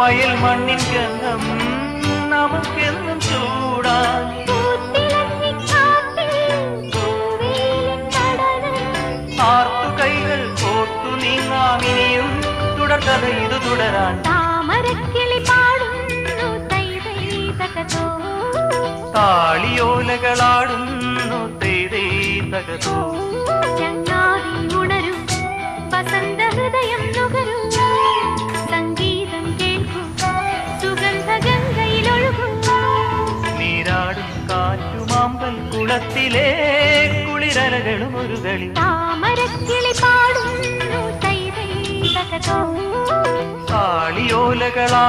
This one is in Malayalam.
വയൽ മണ്ണിൻ ഗന്ധം നമുക്കെന്നും ചൂടാൻ ആർത്തു കൈകൾ കോർത്തു നീങ്ങാമിനിയും തുടർക്കഥ ഇത് തുടരാൻ താമരക്കിളി പാടുന്നു താളിയോലകളാടുന്നു തകതോ ചങ്ങാതി ഉണരും വസന്ത ഹൃദയം നുകരൂ സംഗീതം കേൾക്കൂ സുഗന്ധ ഗംഗയിലൊഴുകൂ നീരാടും കാറ്റുമാമ്പൽ കുളത്തിലെ കുളിരലകളും ഒരു കളി താമരക്കിളി പാടുന്നു താളിയോലകളാ